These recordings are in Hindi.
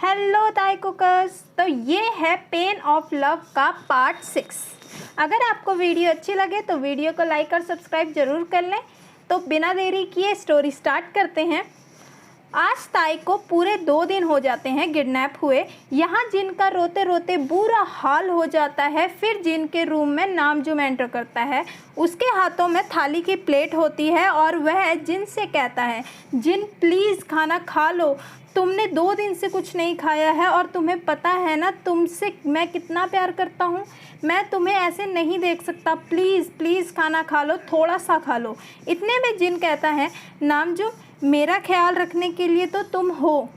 हेलो ताई कुकर्स। तो ये है पेन ऑफ लव का पार्ट 6। अगर आपको वीडियो अच्छी लगे तो वीडियो को लाइक और सब्सक्राइब ज़रूर कर लें। तो बिना देरी किए स्टोरी स्टार्ट करते हैं। आज ताई को पूरे 2 दिन हो जाते हैं किडनैप हुए। यहाँ जिन का रोते रोते बुरा हाल हो जाता है। फिर जिन के रूम में नामजुम एंटर करता है। उसके हाथों में थाली की प्लेट होती है और वह जिन से कहता है, जिन प्लीज़ खाना खा लो, तुमने 2 दिन से कुछ नहीं खाया है और तुम्हें पता है ना तुमसे मैं कितना प्यार करता हूँ। मैं तुम्हें ऐसे नहीं देख सकता, प्लीज़ प्लीज़ खाना खा लो, थोड़ा सा खा लो। इतने में जिन कहता है, नामजुम मेरा ख्याल रखने के लिए तो तुम हो,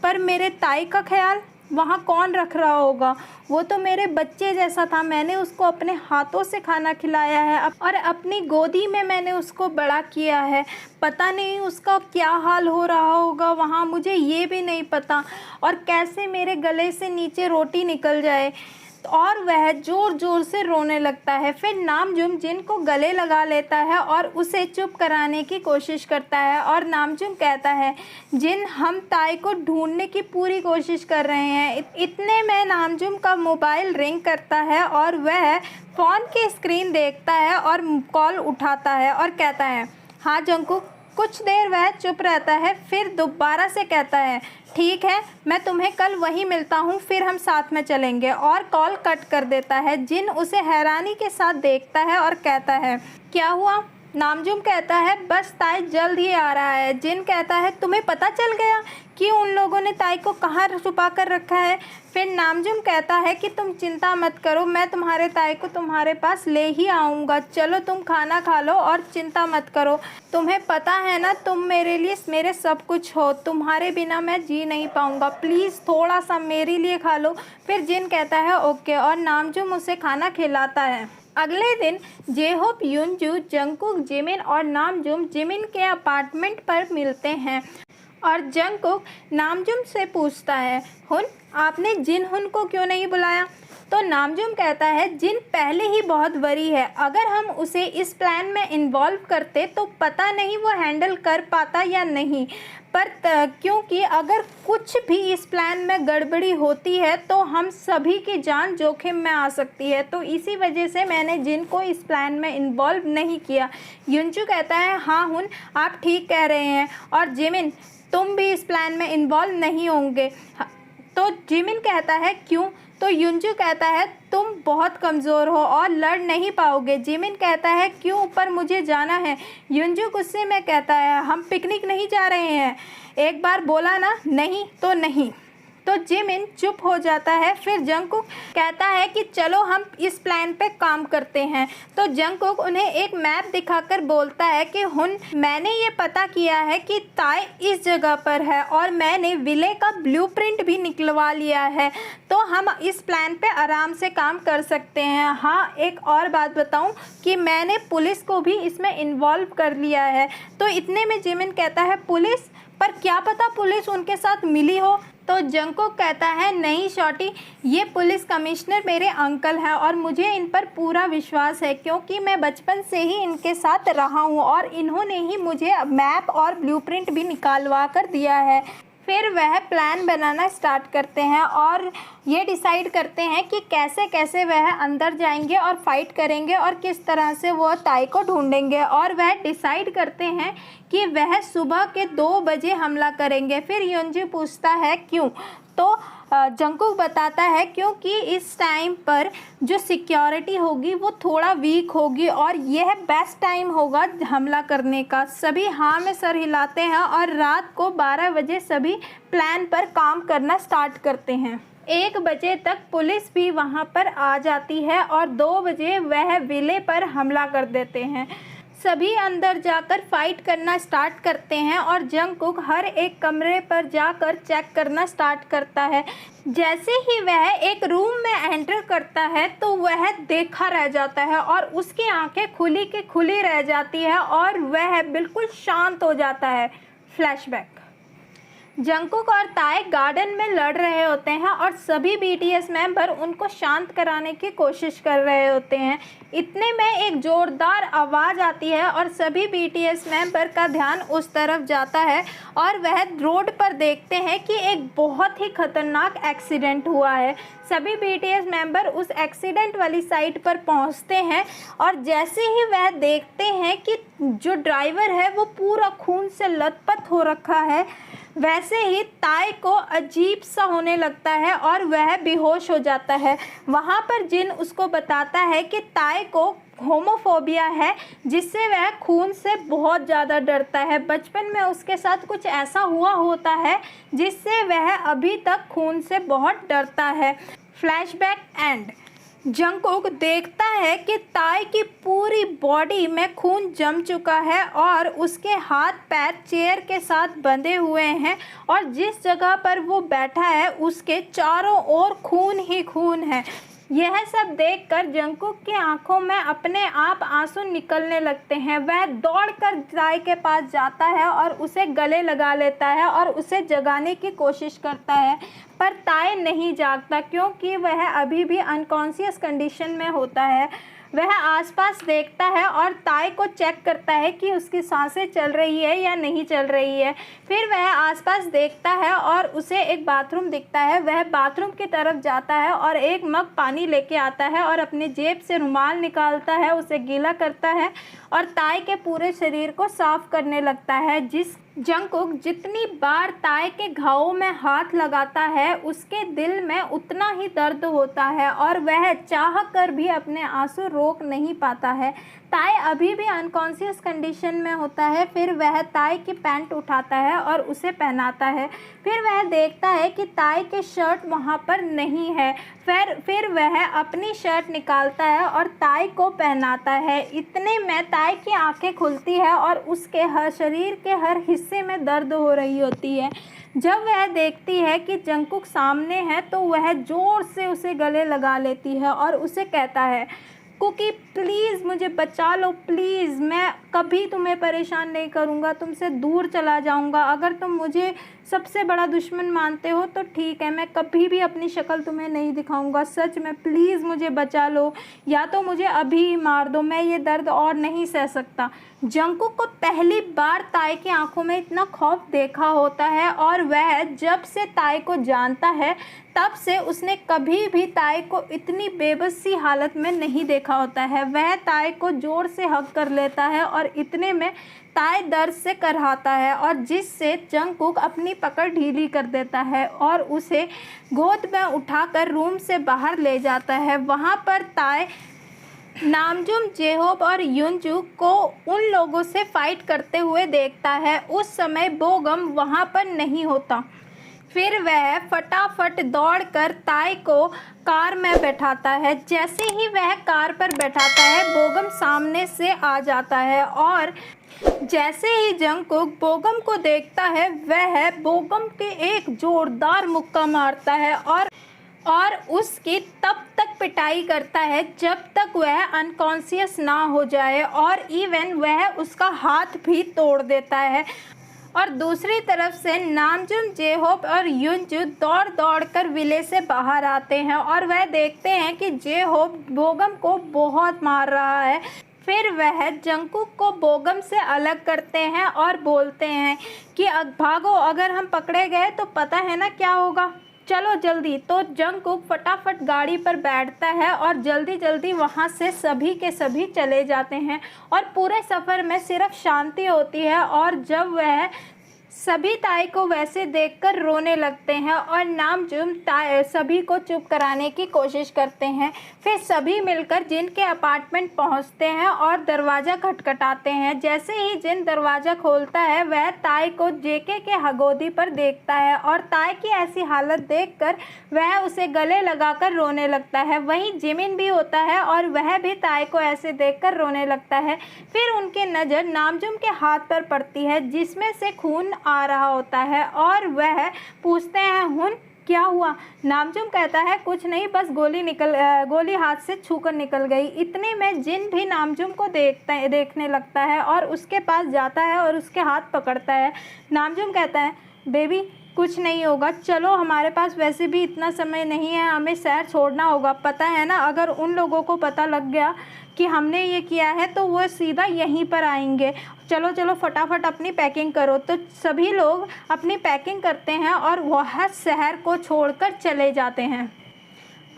पर मेरे ताई का ख्याल वहाँ कौन रख रहा होगा। वो तो मेरे बच्चे जैसा था, मैंने उसको अपने हाथों से खाना खिलाया है और अपनी गोदी में मैंने उसको बड़ा किया है। पता नहीं उसका क्या हाल हो रहा होगा वहाँ, मुझे ये भी नहीं पता, और कैसे मेरे गले से नीचे रोटी निकल जाए। और वह ज़ोर ज़ोर से रोने लगता है। फिर नामजुम जिन को गले लगा लेता है और उसे चुप कराने की कोशिश करता है। और नामजुम कहता है, जिन हम ताई को ढूंढने की पूरी कोशिश कर रहे हैं। इतने में नामजुम का मोबाइल रिंग करता है और वह फ़ोन की स्क्रीन देखता है और कॉल उठाता है और कहता है, हाँ जंकुक। कुछ देर वह चुप रहता है, फिर दोबारा से कहता है, ठीक है मैं तुम्हें कल वहीं मिलता हूँ, फिर हम साथ में चलेंगे, और कॉल कट कर देता है। जिन उसे हैरानी के साथ देखता है और कहता है, क्या हुआ। नामजुम कहता है, बस ताई जल्द ही आ रहा है। जिन कहता है, तुम्हें पता चल गया कि उन लोगों ने ताई को कहाँ छुपा कर रखा है। फिर नामजुम कहता है कि तुम चिंता मत करो, मैं तुम्हारे ताई को तुम्हारे पास ले ही आऊँगा। चलो तुम खाना खा लो और चिंता मत करो। तुम्हें पता है ना तुम मेरे लिए मेरे सब कुछ हो, तुम्हारे बिना मैं जी नहीं पाऊँगा, प्लीज़ थोड़ा सा मेरे लिए खा लो। फिर जिन कहता है ओके, और नामजुम उसे खाना खिलाता है। अगले दिन जेहोप, युनजू, जंकुक, जिमिन और नामजुम जिमिन के अपार्टमेंट पर मिलते हैं। और जंकुक नामजुम से पूछता है, हुन आपने जिन हुन को क्यों नहीं बुलाया। तो नामजुम कहता है, जिन पहले ही बहुत बड़ी है, अगर हम उसे इस प्लान में इन्वॉल्व करते तो पता नहीं वो हैंडल कर पाता या नहीं। पर क्योंकि अगर कुछ भी इस प्लान में गड़बड़ी होती है तो हम सभी की जान जोखिम में आ सकती है, तो इसी वजह से मैंने जिन को इस प्लान में इन्वॉल्व नहीं किया। युनजू कहता है, हाँ हुन आप ठीक कह रहे हैं, और जिमिन तुम भी इस प्लान में इन्वॉल्व नहीं होंगे। तो जिमिन कहता है, क्यों। तो युनजू कहता है, तुम बहुत कमज़ोर हो और लड़ नहीं पाओगे। जिमिन कहता है, क्यों, पर मुझे जाना है। युनजू गुस्से में कहता है, हम पिकनिक नहीं जा रहे हैं, एक बार बोला ना, नहीं तो नहीं। तो जिमिन चुप हो जाता है। फिर जंकुक कहता है कि चलो हम इस प्लान पे काम करते हैं। तो जंकुक उन्हें एक मैप दिखाकर बोलता है कि हुन मैंने ये पता किया है कि ताई इस जगह पर है और मैंने विले का ब्लूप्रिंट भी निकलवा लिया है, तो हम इस प्लान पे आराम से काम कर सकते हैं। हाँ एक और बात बताऊं कि मैंने पुलिस को भी इसमें इन्वॉल्व कर लिया है। तो इतने में जिमिन कहता है, पुलिस, पर क्या पता पुलिस उनके साथ मिली हो। तो जंकुक कहता है, नहीं शॉटी, ये पुलिस कमिश्नर मेरे अंकल हैं और मुझे इन पर पूरा विश्वास है, क्योंकि मैं बचपन से ही इनके साथ रहा हूँ और इन्होंने ही मुझे मैप और ब्लूप्रिंट भी निकालवा कर दिया है। फिर वह प्लान बनाना स्टार्ट करते हैं और ये डिसाइड करते हैं कि कैसे कैसे वह अंदर जाएंगे और फाइट करेंगे और किस तरह से वो ताई को ढूंढेंगे। और वह डिसाइड करते हैं कि वह सुबह के 2 बजे हमला करेंगे। फिर युनजू पूछता है, क्यों। तो जंकुक बताता है, क्योंकि इस टाइम पर जो सिक्योरिटी होगी वो थोड़ा वीक होगी और यह बेस्ट टाइम होगा हमला करने का। सभी हाँ में सर हिलाते हैं और रात को 12 बजे सभी प्लान पर काम करना स्टार्ट करते हैं। 1 बजे तक पुलिस भी वहां पर आ जाती है और 2 बजे वह विले पर हमला कर देते हैं। सभी अंदर जाकर फाइट करना स्टार्ट करते हैं और जंकुक हर एक कमरे पर जाकर चेक करना स्टार्ट करता है। जैसे ही वह एक रूम में एंटर करता है तो वह देखा रह जाता है और उसकी आंखें खुली की खुली रह जाती है और वह बिल्कुल शांत हो जाता है। फ्लैशबैक। जंगकुक और ताए गार्डन में लड़ रहे होते हैं और सभी बीटीएस मेंबर उनको शांत कराने की कोशिश कर रहे होते हैं। इतने में एक ज़ोरदार आवाज़ आती है और सभी बीटीएस मेंबर का ध्यान उस तरफ जाता है और वह रोड पर देखते हैं कि एक बहुत ही खतरनाक एक्सीडेंट हुआ है। सभी बीटीएस मेंबर उस एक्सीडेंट वाली साइट पर पहुंचते हैं और जैसे ही वह देखते हैं कि जो ड्राइवर है वो पूरा खून से लथपथ हो रखा है, वैसे ही ताए को अजीब सा होने लगता है और वह बेहोश हो जाता है। वहाँ पर जिन उसको बताता है कि ताए को होमोफोबिया है, जिससे वह खून से बहुत ज़्यादा डरता है। बचपन में उसके साथ कुछ ऐसा हुआ होता है जिससे वह अभी तक खून से बहुत डरता है। Flashback and. जंगकुक देखता है कि ताए की पूरी बॉडी में खून जम चुका है और उसके हाथ पैर चेयर के साथ बंधे हुए हैं और जिस जगह पर वो बैठा है उसके चारों ओर खून ही खून है। यह सब देखकर जंगकुक की आंखों में अपने आप आंसू निकलने लगते हैं। वह दौड़कर ताए के पास जाता है और उसे गले लगा लेता है और उसे जगाने की कोशिश करता है, पर ताए नहीं जागता क्योंकि वह अभी भी अनकॉन्शियस कंडीशन में होता है। वह आसपास देखता है और ताए को चेक करता है कि उसकी सांसें चल रही है या नहीं चल रही है। फिर वह आसपास देखता है और उसे एक बाथरूम दिखता है। वह बाथरूम की तरफ जाता है और एक मग पानी लेके आता है और अपने जेब से रुमाल निकालता है, उसे गीला करता है और ताए के पूरे शरीर को साफ करने लगता है। जंगकुक जितनी बार ताए के घावों में हाथ लगाता है उसके दिल में उतना ही दर्द होता है और वह चाह कर भी अपने आंसू रोक नहीं पाता है। ताए अभी भी अनकॉन्शियस कंडीशन में होता है। फिर वह ताए की पैंट उठाता है और उसे पहनाता है। फिर वह देखता है कि ताए के शर्ट वहाँ पर नहीं है। फिर वह अपनी शर्ट निकालता है और ताए को पहनाता है। इतने में ताए की आंखें खुलती है और उसके हर शरीर के हर हिस्से में दर्द हो रही होती है। जब वह देखती है कि जंगकुक सामने है तो वह ज़ोर से उसे गले लगा लेती है और उसे कहता है, कुकी प्लीज़ मुझे बचा लो, प्लीज़, मैं कभी तुम्हें परेशान नहीं करूँगा, तुमसे दूर चला जाऊँगा। अगर तुम मुझे सबसे बड़ा दुश्मन मानते हो तो ठीक है, मैं कभी भी अपनी शक्ल तुम्हें नहीं दिखाऊंगा। सच में प्लीज़ मुझे बचा लो, या तो मुझे अभी ही मार दो, मैं ये दर्द और नहीं सह सकता। जंगकुक को पहली बार ताए की आंखों में इतना खौफ देखा होता है और वह जब से ताए को जानता है तब से उसने कभी भी ताए को इतनी बेबस सी हालत में नहीं देखा होता है। वह ताए को ज़ोर से हग कर लेता है और इतने में ताए दर्द से करहाता है और जिससे जंगकुक अपनी पकड़ ढीली कर देता है और उसे गोद में उठाकर रूम से बाहर ले जाता है। वहाँ पर ताए नामजूम, जेहोब और युनजू को उन लोगों से फाइट करते हुए देखता है। उस समय बोगम वहाँ पर नहीं होता। फिर वह फटाफट दौड़कर ताए को कार में बैठाता है। जैसे ही वह कार पर बैठाता है बोगम सामने से आ जाता है और जैसे ही जंगकुक बोगम को देखता है वह बोगम के एक जोरदार मुक्का मारता है और उसकी तब तक पिटाई करता है जब तक वह अनकॉन्शियस ना हो जाए और इवन वह उसका हाथ भी तोड़ देता है। और दूसरी तरफ से नामजूम, जेहोब और युनजू दौड़ दौड़ कर विले से बाहर आते हैं और वह देखते हैं कि जेहोब बोगम को बहुत मार रहा है। फिर वह जंगकुक को बोगम से अलग करते हैं और बोलते हैं कि भागो, अगर हम पकड़े गए तो पता है ना क्या होगा, चलो जल्दी। तो जंगकुक फटाफट गाड़ी पर बैठता है और जल्दी जल्दी वहाँ से सभी के सभी चले जाते हैं और पूरे सफ़र में सिर्फ शांति होती है। और जब वह सभी ताए को वैसे देखकर रोने लगते हैं और नामजूम सभी को चुप कराने की कोशिश करते हैं। फिर सभी मिलकर जिन के अपार्टमेंट पहुंचते हैं और दरवाज़ा खटखटाते हैं। जैसे ही जिन दरवाज़ा खोलता है वह ताए को जेके के हगोदी पर देखता है और ताए की ऐसी हालत देखकर वह उसे गले लगाकर रोने लगता है। वहीं जिमिन भी होता है और वह भी ताए को ऐसे देखकर रोने लगता है। फिर उनकी नज़र नामजूम के हाथ पर पड़ती है जिसमें से खून आ रहा होता है और वह पूछते हैं, हुन क्या हुआ? नामजूम कहता है, कुछ नहीं, बस गोली हाथ से छूकर निकल गई। इतने में जिन भी नामजूम को देखने लगता है और उसके पास जाता है और उसके हाथ पकड़ता है। नामजूम कहता है, बेबी कुछ नहीं होगा, चलो हमारे पास वैसे भी इतना समय नहीं है, हमें शहर छोड़ना होगा। पता है ना, अगर उन लोगों को पता लग गया कि हमने ये किया है तो वो सीधा यहीं पर आएंगे। चलो चलो फटाफट अपनी पैकिंग करो। तो सभी लोग अपनी पैकिंग करते हैं और वह शहर को छोड़कर चले जाते हैं।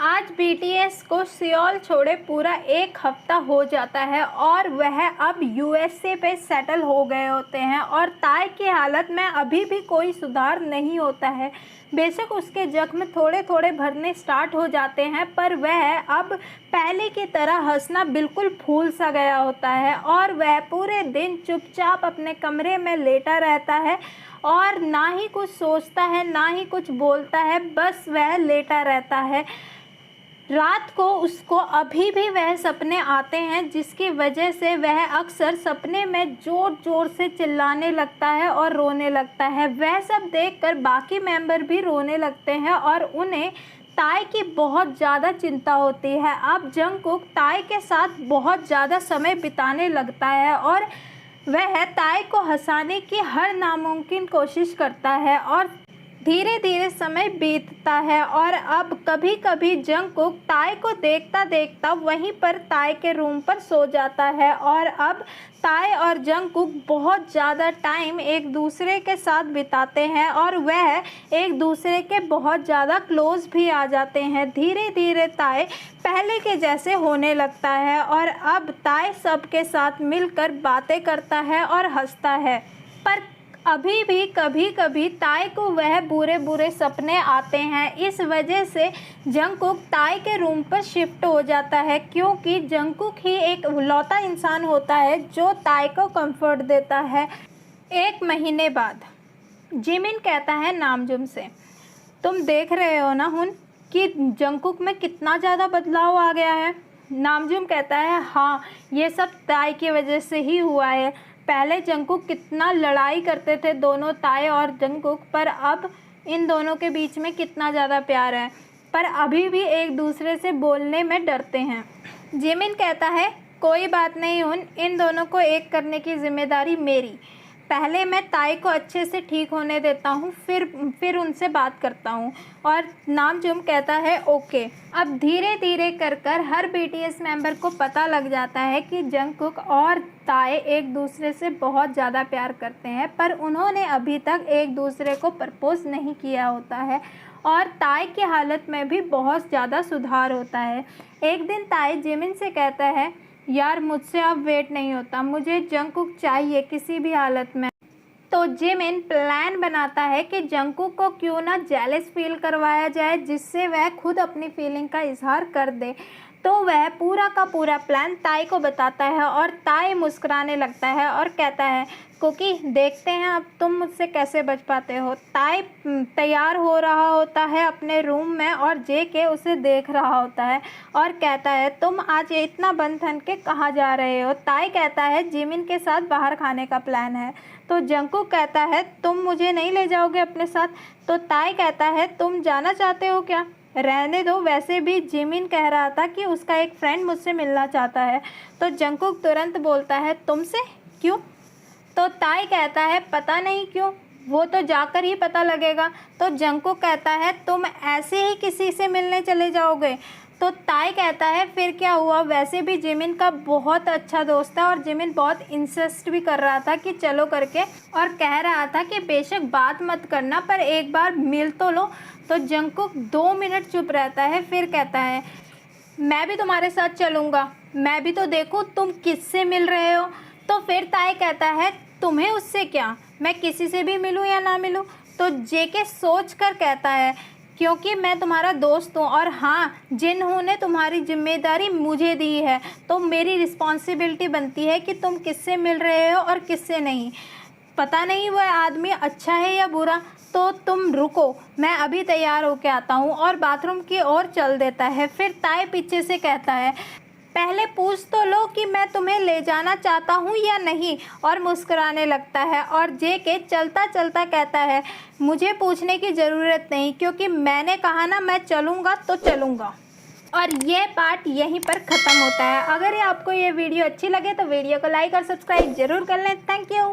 आज BTS को सियोल छोड़े पूरा 1 हफ्ता हो जाता है और वह अब USA पे सेटल हो गए होते हैं और ताई की हालत में अभी भी कोई सुधार नहीं होता है। बेशक उसके जख्म थोड़े थोड़े भरने स्टार्ट हो जाते हैं, पर वह अब पहले की तरह हंसना बिल्कुल भूल सा गया होता है और वह पूरे दिन चुपचाप अपने कमरे में लेटा रहता है और ना ही कुछ सोचता है ना ही कुछ बोलता है, बस वह लेटा रहता है। रात को उसको अभी भी वह सपने आते हैं, जिसकी वजह से वह अक्सर सपने में ज़ोर ज़ोर से चिल्लाने लगता है और रोने लगता है। वह सब देखकर बाकी मेंबर भी रोने लगते हैं और उन्हें ताई की बहुत ज़्यादा चिंता होती है। अब जंगकुक ताई के साथ बहुत ज़्यादा समय बिताने लगता है और वह ताई को हंसाने की हर नामुमकिन कोशिश करता है और धीरे धीरे समय बीतता है और अब कभी कभी जंगकुक ताई को देखता देखता वहीं पर ताई के रूम पर सो जाता है और अब ताई और जंगकुक बहुत ज़्यादा टाइम एक दूसरे के साथ बिताते हैं और वह एक दूसरे के बहुत ज़्यादा क्लोज भी आ जाते हैं। धीरे धीरे ताई पहले के जैसे होने लगता है और अब ताई सबके साथ मिलकर बातें करता है और हंसता है, पर अभी भी कभी कभी ताई को वह बुरे बुरे सपने आते हैं। इस वजह से जंगकुक ताई के रूम पर शिफ्ट हो जाता है, क्योंकि जंगकुक ही एक इकलौता इंसान होता है जो ताई को कंफर्ट देता है। 1 महीने बाद जिमिन कहता है नामजूम से, तुम देख रहे हो ना हुन कि जंगकुक में कितना ज़्यादा बदलाव आ गया है। नामजूम कहता है हाँ, ये सब ताई की वजह से ही हुआ है। पहले जंगकुक कितना लड़ाई करते थे दोनों, ताई और जंगकुक, पर अब इन दोनों के बीच में कितना ज़्यादा प्यार है, पर अभी भी एक दूसरे से बोलने में डरते हैं। जिमिन कहता है कोई बात नहीं हुन, इन दोनों को एक करने की जिम्मेदारी मेरी। पहले मैं ताई को अच्छे से ठीक होने देता हूँ, फिर उनसे बात करता हूँ। और नामजूम कहता है ओके। अब धीरे धीरे कर हर BTS मेंबर को पता लग जाता है कि जंगकुक और ताई एक दूसरे से बहुत ज़्यादा प्यार करते हैं, पर उन्होंने अभी तक एक दूसरे को प्रपोज नहीं किया होता है और ताई की हालत में भी बहुत ज़्यादा सुधार होता है। एक दिन ताई जिमिन से कहता है यार मुझसे अब वेट नहीं होता, मुझे जंगकुक चाहिए किसी भी हालत में। तो जिमिन प्लान बनाता है कि जंगकुक को क्यों ना जेलस फील करवाया जाए, जिससे वह खुद अपनी फीलिंग का इजहार कर दे। तो वह पूरा का पूरा प्लान ताई को बताता है और ताई मुस्कुराने लगता है और कहता है कुकी देखते हैं अब तुम मुझसे कैसे बच पाते हो। ताई तैयार हो रहा होता है अपने रूम में और जेके उसे देख रहा होता है और कहता है तुम आज इतना बन ठन के कहाँ जा रहे हो। ताई कहता है जिमिन के साथ बाहर खाने का प्लान है। तो जंगकुक कहता है तुम मुझे नहीं ले जाओगे अपने साथ। तो ताई कहता है तुम जाना चाहते हो क्या, रहने दो, वैसे भी जिमिन कह रहा था कि उसका एक फ्रेंड मुझसे मिलना चाहता है। तो जंगकुक तुरंत बोलता है तुमसे क्यों। तो ताई कहता है पता नहीं क्यों, वो तो जाकर ही पता लगेगा। तो जंगकुक कहता है तुम ऐसे ही किसी से मिलने चले जाओगे। तो ताई कहता है फिर क्या हुआ, वैसे भी जिमिन का बहुत अच्छा दोस्त है और जिमिन बहुत इंसिस्ट भी कर रहा था कि चलो करके, और कह रहा था कि बेशक बात मत करना पर एक बार मिल तो लो। तो जंगकुक 2 मिनट चुप रहता है, फिर कहता है मैं भी तुम्हारे साथ चलूँगा, मैं भी तो देखूँ तुम किससे मिल रहे हो। तो फिर ताई कहता है तुम्हें उससे क्या, मैं किसी से भी मिलूँ या ना मिलूँ। तो जेके सोच कर कहता है क्योंकि मैं तुम्हारा दोस्त हूँ और हाँ जिन्होंने तुम्हारी जिम्मेदारी मुझे दी है तो मेरी रिस्पॉन्सिबिलिटी बनती है कि तुम किससे मिल रहे हो और किससे नहीं। पता नहीं वह आदमी अच्छा है या बुरा, तो तुम रुको, मैं अभी तैयार होके आता हूँ, और बाथरूम की ओर चल देता है। फिर ताई पीछे से कहता है पहले पूछ तो लो कि मैं तुम्हें ले जाना चाहता हूँ या नहीं, और मुस्कुराने लगता है। और जेके चलता चलता कहता है मुझे पूछने की ज़रूरत नहीं, क्योंकि मैंने कहा ना मैं चलूँगा तो चलूँगा। और ये पार्ट यहीं पर ख़त्म होता है। अगर आपको ये वीडियो अच्छी लगे तो वीडियो को लाइक और सब्सक्राइब ज़रूर कर लें। Thank you.